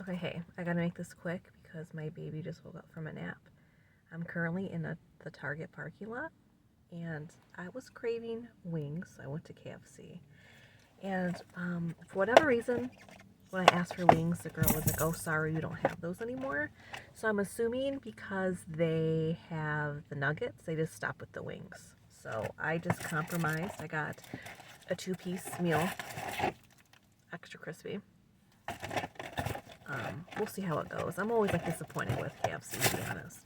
Okay, hey, I gotta make this quick because my baby just woke up from a nap. I'm currently in the Target parking lot and I was craving wings, so I went to KFC. And for whatever reason, when I asked for wings, the girl was like, oh, sorry, we don't have those anymore. So I'm assuming because they have the nuggets, they just stop with the wings. So I just compromised. I got a 2-piece meal, extra crispy. We'll see how it goes. I'm always like disappointed with KFC, to be honest.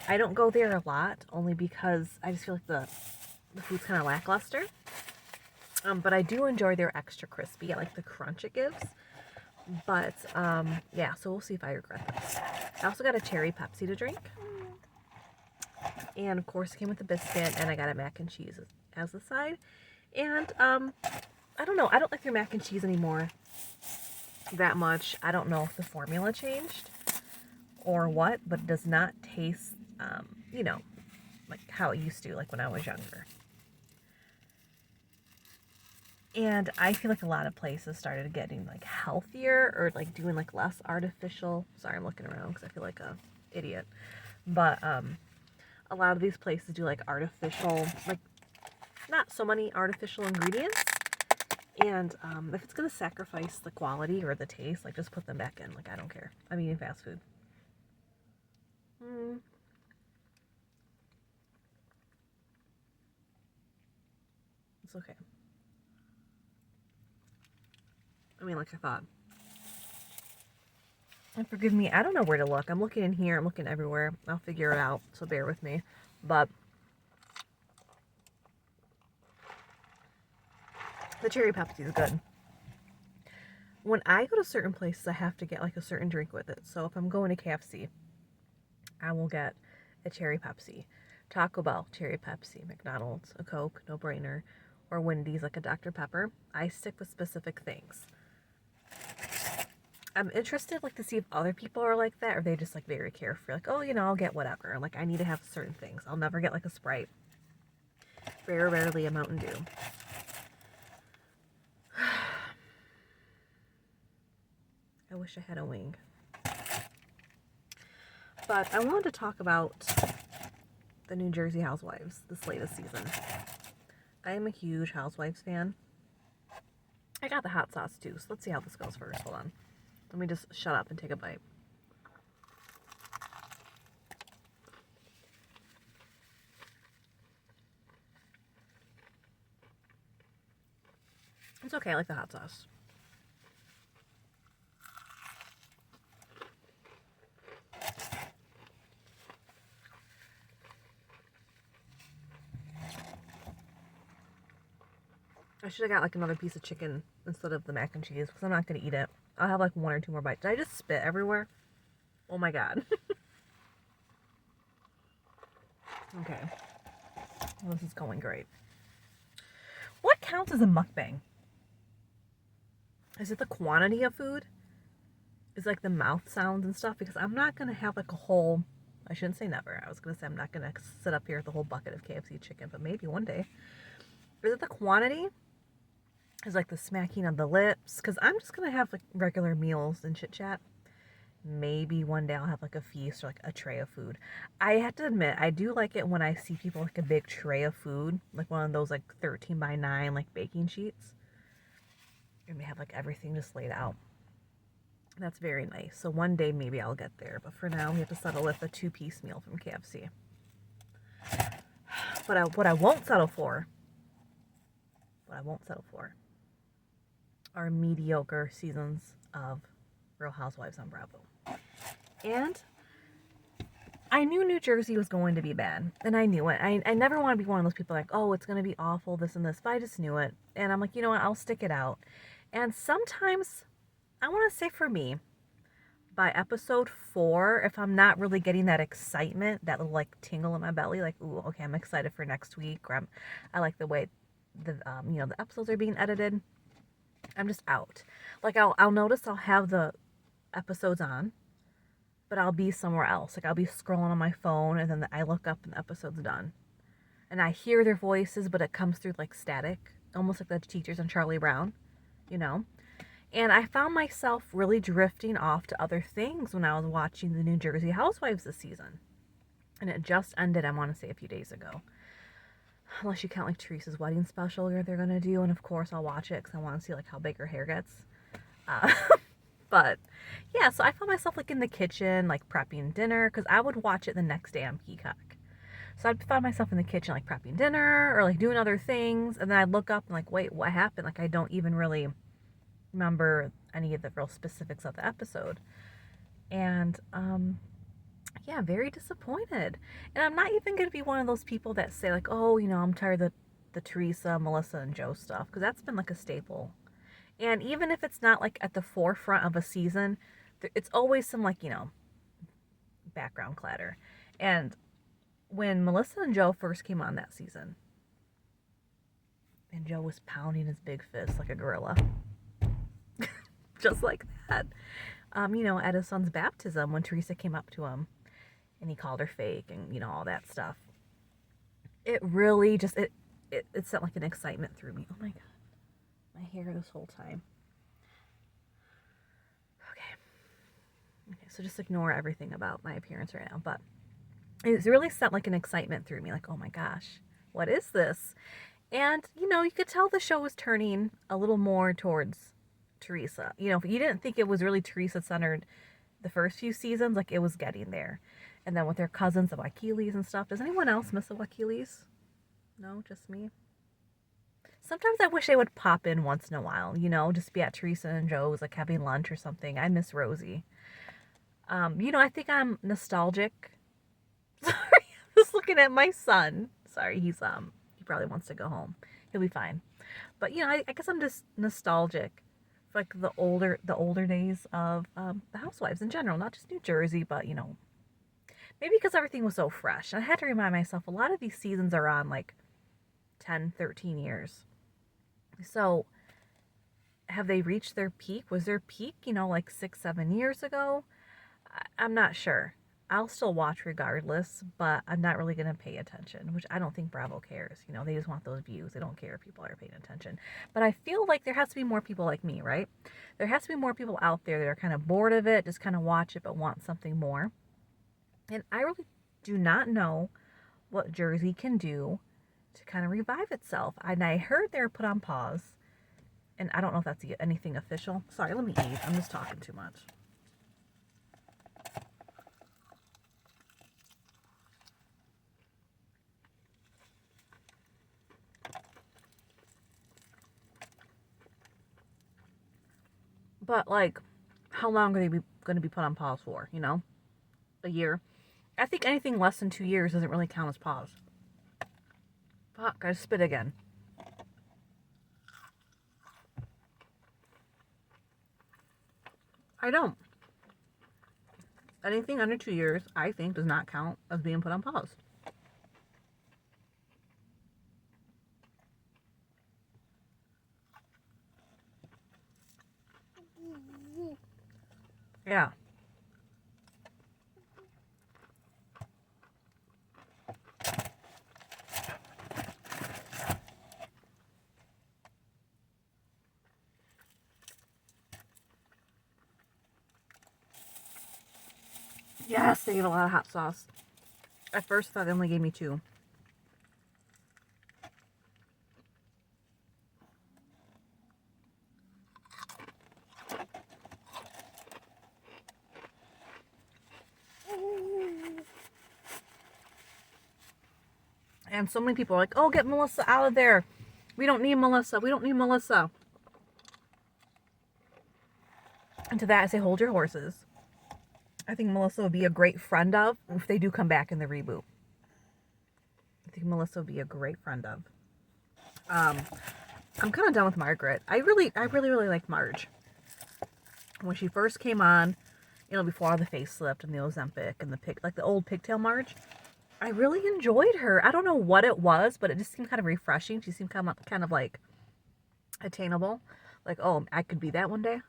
I don't go there a lot, only because I just feel like the food's kind of lackluster. But I do enjoy their extra crispy. I like the crunch it gives. But yeah, so we'll see if I regret this. I also got a cherry Pepsi to drink. And of course, it came with a biscuit, and I got a mac and cheese as the side. And I don't know. I don't like their mac and cheese anymore that much. I don't know if the formula changed or what, but it does not taste, you know, like how it used to, like when I was younger. And I feel like a lot of places started getting like healthier or like doing like less artificial. Sorry, I'm looking around because I feel like a idiot. But a lot of these places do like artificial, like not so many artificial ingredients. And if it's going to sacrifice the quality or the taste, like just put them back in. Like I don't care. I'm eating fast food. It's okay. I mean, like I thought. And forgive me, I don't know where to look. I'm looking in here. I'm looking everywhere. I'll figure it out, so bear with me. But the cherry Pepsi is good. When I go to certain places, I have to get like a certain drink with it. So if I'm going to KFC, I will get a cherry Pepsi. Taco Bell, cherry Pepsi. McDonald's, a Coke, no brainer. Or Wendy's, like a Dr. Pepper. I stick with specific things. I'm interested like to see if other people are like that, or they just like very carefree. Like, oh, you know, I'll get whatever. Like, I need to have certain things. I'll never get like a Sprite. Very rarely a Mountain Dew. I wish I had a wing. But I wanted to talk about the New Jersey Housewives this latest season. I am a huge Housewives fan. I got the hot sauce too, so let's see how this goes first. Hold on. Let me just shut up and take a bite. It's okay, I like the hot sauce. I should have got like another piece of chicken instead of the mac and cheese because I'm not going to eat it. I'll have like 1 or 2 more bites. Did I just spit everywhere? Oh my god. Okay. Well, this is going great. What counts as a mukbang? Is it the quantity of food? Is it like the mouth sounds and stuff? Because I'm not going to have like a whole... I shouldn't say never. I was going to say I'm not going to sit up here with a whole bucket of KFC chicken, but maybe one day. Is it the quantity? Is like the smacking of the lips? Because I'm just going to have like regular meals and chit chat. Maybe one day I'll have like a feast or like a tray of food. I have to admit, I do like it when I see people like a big tray of food, like one of those like 13x9 like baking sheets. And they have like everything just laid out. That's very nice. So one day maybe I'll get there. But for now, we have to settle with a 2-piece meal from KFC. But what I won't settle for are mediocre seasons of Real Housewives on Bravo. And I knew New Jersey was going to be bad. And I knew it. I never want to be one of those people like, oh, it's going to be awful, this and this. But I just knew it. And I'm like, you know what? I'll stick it out. And sometimes, I want to say for me, by episode 4, if I'm not really getting that excitement, that little like tingle in my belly, like, ooh, okay, I'm excited for next week, or I like the way the the episodes are being edited, I'm just out. Like I'll notice I'll have the episodes on, but I'll be somewhere else. Like I'll be scrolling on my phone, and then I look up and the episode's done, and I hear their voices, but it comes through like static, almost like the teachers on Charlie Brown, you know. And I found myself really drifting off to other things when I was watching the New Jersey Housewives this season. And it just ended, I want to say, a few days ago. Unless you count like Teresa's wedding special they're going to do. And of course I'll watch it because I want to see like how big her hair gets. Uh, but yeah, so I found myself like in the kitchen, like prepping dinner, because I would watch it the next day on Peacock. So I'd find myself in the kitchen like prepping dinner or like doing other things. And then I'd look up and like, wait, what happened? Like I don't even really remember any of the real specifics of the episode. And yeah, very disappointed. And I'm not even going to be one of those people that say like, oh, you know, I'm tired of the Teresa, Melissa, and Joe stuff, because that's been like a staple. And even if it's not like at the forefront of a season, it's always some like, you know, background clatter. And when Melissa and Joe first came on that season, and Joe was pounding his big fist like a gorilla, just like that. You know, at his son's baptism, when Teresa came up to him and he called her fake and, you know, all that stuff. It really just, it sent like an excitement through me. Oh my God. My hair this whole time. Okay, so just ignore everything about my appearance right now. But it's really sent like an excitement through me. Like, oh my gosh, what is this? And, you know, you could tell the show was turning a little more towards Teresa. You know, if you didn't think it was really Teresa-centered the first few seasons, like it was getting there. And then with their cousins, the Wakilis and stuff. Does anyone else miss the Wakilis? No, just me? Sometimes I wish they would pop in once in a while, you know, just be at Teresa and Joe's, like having lunch or something. I miss Rosie. You know, I think I'm nostalgic. Sorry, I'm just looking at my son. Sorry, he probably wants to go home. He'll be fine. But, you know, I guess I'm just nostalgic for like the older days of the Housewives in general, not just New Jersey, but, you know, maybe because everything was so fresh. And I had to remind myself, a lot of these seasons are on like 10, 13 years. So have they reached their peak? Was their peak, you know, like 6, 7 years ago? I'm not sure. I'll still watch regardless, but I'm not really going to pay attention, which I don't think Bravo cares. You know, they just want those views. They don't care if people are paying attention. But I feel like there has to be more people like me, right? There has to be more people out there that are kind of bored of it, just kind of watch it, but want something more. And I really do not know what Jersey can do to kind of revive itself. And I heard they were put on pause. And I don't know if that's anything official. Sorry, let me eat. I'm just talking too much. But, like, how long are they going to be put on pause for, you know? A year? I think anything less than 2 years doesn't really count as pause. Fuck, I spit again. I don't. Anything under 2 years, I think, does not count as being put on pause. Yeah. Yes, they gave a lot of hot sauce. At first, I thought they only gave me 2. And so many people are like, oh, get Melissa out of there. We don't need Melissa. We don't need Melissa. And to that, I say, hold your horses. I think Melissa would be a great friend of if they do come back in the reboot. I think Melissa would be a great friend of. I'm kind of done with Margaret. I really like Marge. When she first came on, you know, before all the facelift and the Ozempic and the old pigtail Marge, I really enjoyed her. I don't know what it was, but it just seemed kind of refreshing. She seemed kind of like attainable. Like, oh, I could be that one day.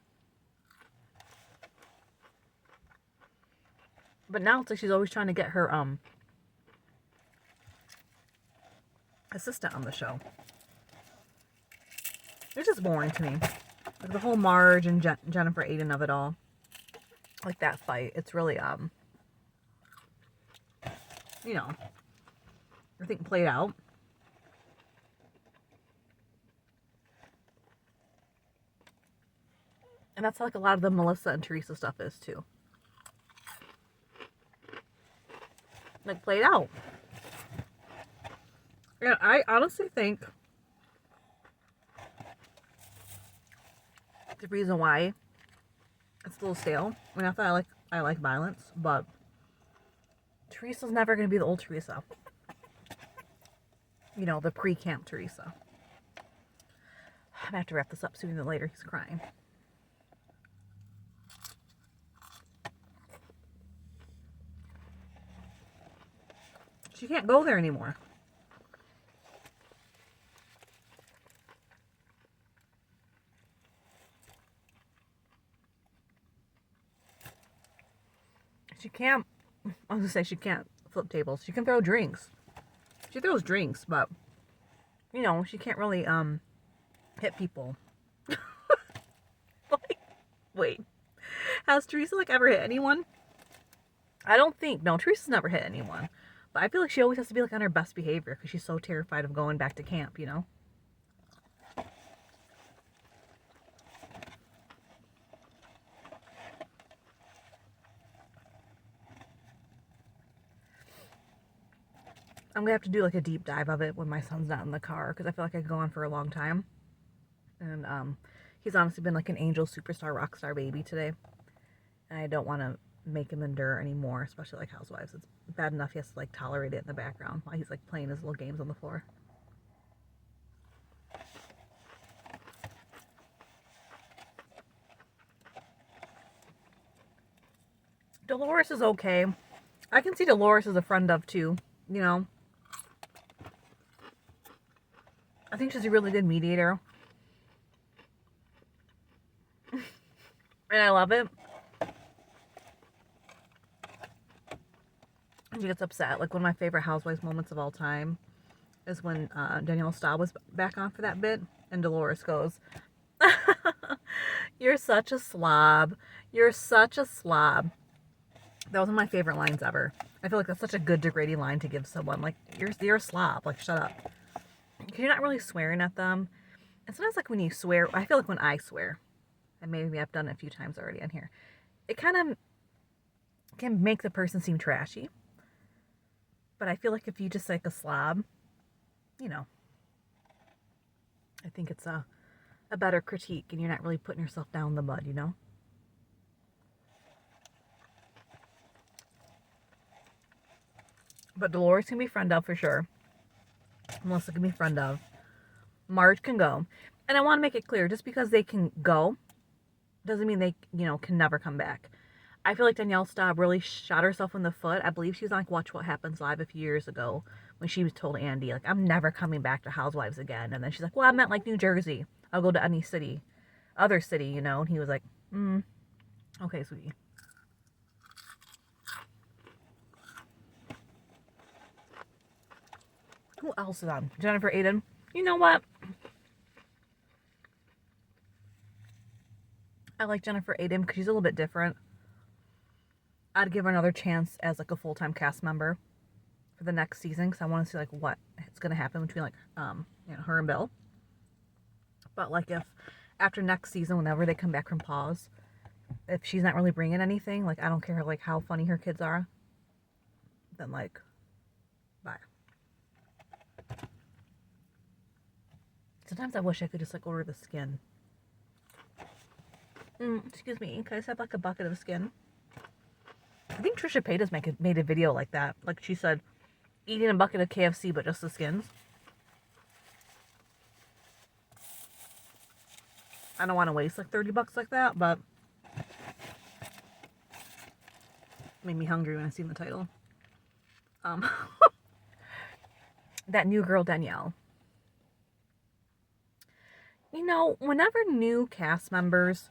But now it's like she's always trying to get her assistant on the show. It's just boring to me. Like the whole Marge and Jennifer Aiden of it all. Like that fight. It's really, you know, I think played out. And that's like a lot of the Melissa and Teresa stuff is too. Like played out. And I honestly think the reason why it's a little stale. I mean, I thought I like violence, but Teresa's never gonna be the old Teresa. You know, the pre-camp Teresa. I'm gonna have to wrap this up sooner than later. He's crying. She can't go there anymore. She can't, I was gonna say she can't flip tables. She can throw drinks. She throws drinks, but, you know, she can't really, hit people. Like, wait. Has Teresa, like, ever hit anyone? I don't think. No, Teresa's never hit anyone. But I feel like she always has to be, like, on her best behavior because she's so terrified of going back to camp, you know? I'm gonna have to do like a deep dive of it when my son's not in the car because I feel like I could go on for a long time. And he's honestly been like an angel, superstar, rock star baby today. And I don't want to make him endure anymore, especially like Housewives. It's bad enough he has to like tolerate it in the background while he's like playing his little games on the floor. Dolores is okay. I can see Dolores as a friend of too, you know. I think she's a really good mediator. And I love it. She gets upset. Like one of my favorite Housewives moments of all time is when Danielle Staub was back on for that bit. And Dolores goes, "You're such a slob. You're such a slob." That was one of my favorite lines ever. I feel like that's such a good degrading line to give someone. Like, you're a slob. Like, shut up. Because you're not really swearing at them. And sometimes, like, when you swear, I feel like when I swear, and maybe I've done it a few times already on here, it kind of can make the person seem trashy. But I feel like if you just like a slob, you know, I think it's a better critique and you're not really putting yourself down in the mud, you know? But Dolores can be friend of for sure. Melissa can be friend of. Marge can go. And I want to make it clear, just because they can go doesn't mean they, you know, can never come back. I feel like Danielle Staub really shot herself in the foot. I believe she was on like Watch What Happens Live a few years ago when she was told Andy, like, I'm never coming back to Housewives again. And then she's like, well, I meant like New Jersey. I'll go to any city, other city, you know? And he was like, okay, sweetie. Who else is on? Jennifer Aiden. You know what? I like Jennifer Aiden because she's a little bit different. I'd give her another chance as like a full-time cast member for the next season because I want to see like what is going to happen between like you know, her and Bill. But like if after next season, whenever they come back from pause, if she's not really bringing anything, like I don't care like how funny her kids are, then like bye. Sometimes I wish I could just like order the skin. Excuse me, can I just have like a bucket of skin? I think Trisha Paytas made a video like that. Like she said, eating a bucket of KFC, but just the skins. I don't want to waste like $30 like that, but made me hungry when I seen the title. That new girl, Danielle. You know, whenever new cast members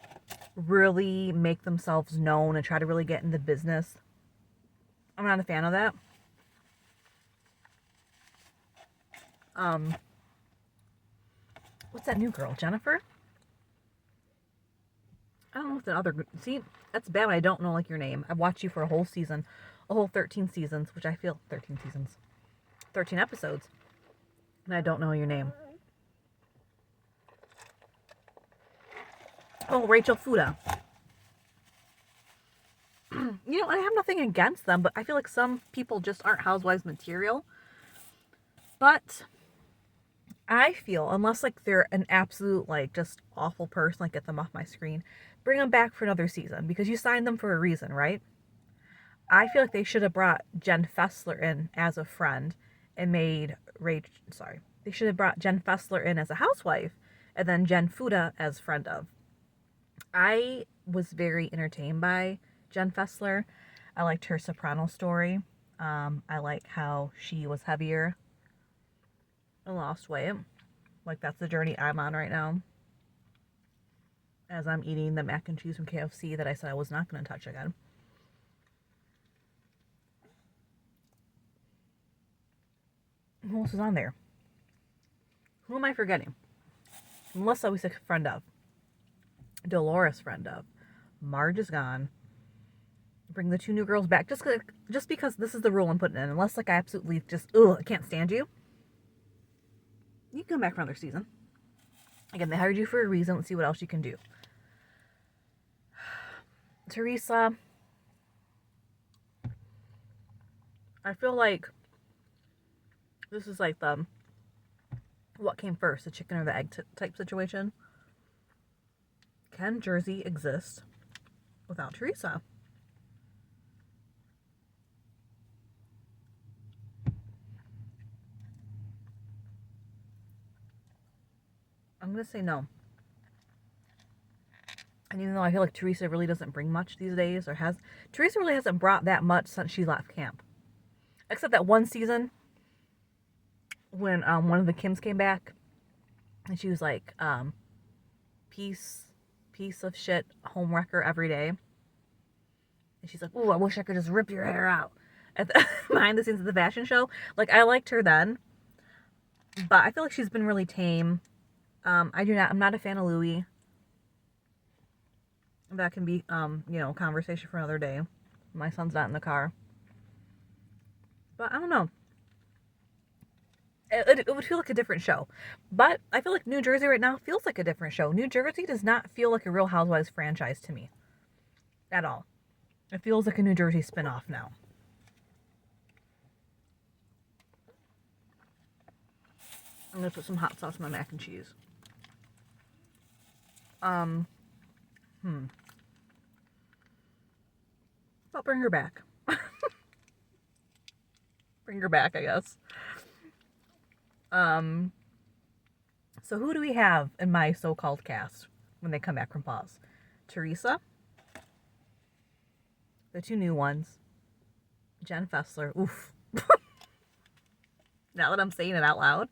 really make themselves known and try to really get in the business, I'm not a fan of that. What's that new girl? Jennifer? I don't know if the other... See, that's bad when I don't know, like, your name. I've watched you for a whole season. A whole 13 seasons, which I feel... 13 seasons. 13 episodes. And I don't know your name. Oh, Rachel Fuda. You know, I have nothing against them, but I feel like some people just aren't Housewives material. But I feel, unless, like, they're an absolute, like, just awful person, like, get them off my screen, bring them back for another season, because you signed them for a reason, right? I feel like they should have brought Jen Fessler in as a friend and made they should have brought Jen Fessler in as a housewife and then Jen Fuda as friend of. I was very entertained by Jen Fessler. I liked her soprano story. I like how she was heavier and lost weight. Like, that's the journey I'm on right now. As I'm eating the mac and cheese from KFC that I said I was not going to touch again. Who else is on there? Who am I forgetting? Melissa was a friend of. Dolores, friend of. Marge is gone. Bring the 2 new girls back. Just because this is the rule I'm putting in. Unless, like, I absolutely just, I can't stand you. You can come back for another season. Again, they hired you for a reason. Let's see what else you can do. Teresa. I feel like this is like the what came first, the chicken or the egg type situation. Can Jersey exist without Teresa? I'm going to say no. And even though I feel like Teresa really doesn't bring much these days, Teresa really hasn't brought that much since she left camp. Except that one season when one of the Kims came back and she was like, piece of shit homewrecker every day. And she's like, "Ooh, I wish I could just rip your hair out." Behind the scenes of the fashion show. Like, I liked her then. But I feel like she's been really tame. I'm not a fan of Louis. That can be, conversation for another day. My son's not in the car. But I don't know. It would feel like a different show. But I feel like New Jersey right now feels like a different show. New Jersey does not feel like a Real Housewives franchise to me. At all. It feels like a New Jersey spinoff now. I'm going to put some hot sauce on my mac and cheese. I'll bring her back. Bring her back, I guess. So who do we have in my so-called cast when they come back from pause? Teresa. The 2 new ones. Jen Fessler. Oof. Now that I'm saying it out loud.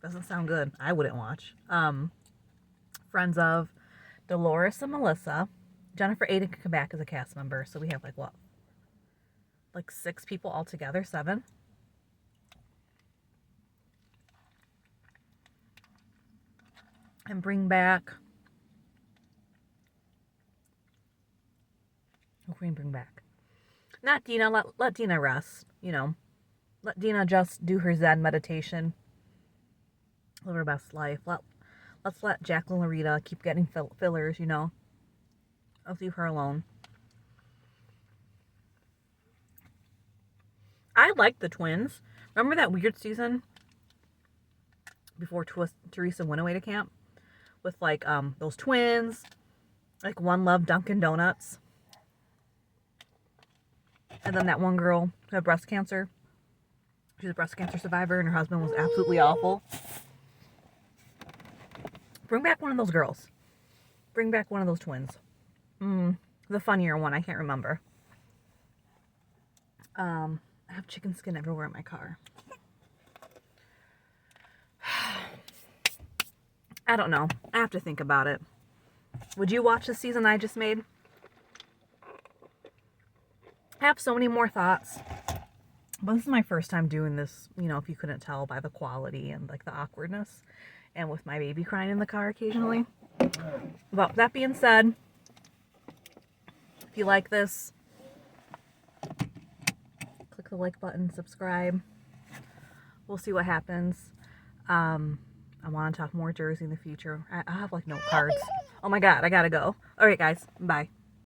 Doesn't sound good. I wouldn't watch. Friends of Dolores and Melissa. Jennifer Aiden could come back as a cast member. So we have like what? Like 6 people altogether? 7? And bring back... Who can we bring back? Not Dina. Let Dina rest. Let Dina just do her Zen meditation. Live her best life. Let's let Jacqueline Larita keep getting fillers, Let's leave her alone. I liked the twins. Remember that weird season before Teresa went away to camp? With, like, those twins. Like, one loved Dunkin' Donuts. And then that one girl who had breast cancer. She's a breast cancer survivor, and her husband was absolutely awful. Bring back one of those girls. Bring back one of those twins. The funnier one, I can't remember. I have chicken skin everywhere in my car. I don't know. I have to think about it. Would you watch the season I just made? I have so many more thoughts. But this is my first time doing this, if you couldn't tell by the quality and, like, the awkwardness. And with my baby crying in the car occasionally. But that being said, if you like this, click the like button, subscribe. We'll see what happens. I want to talk more Jersey in the future. I'll have like note cards. Oh my God, I gotta go. All right, guys, bye.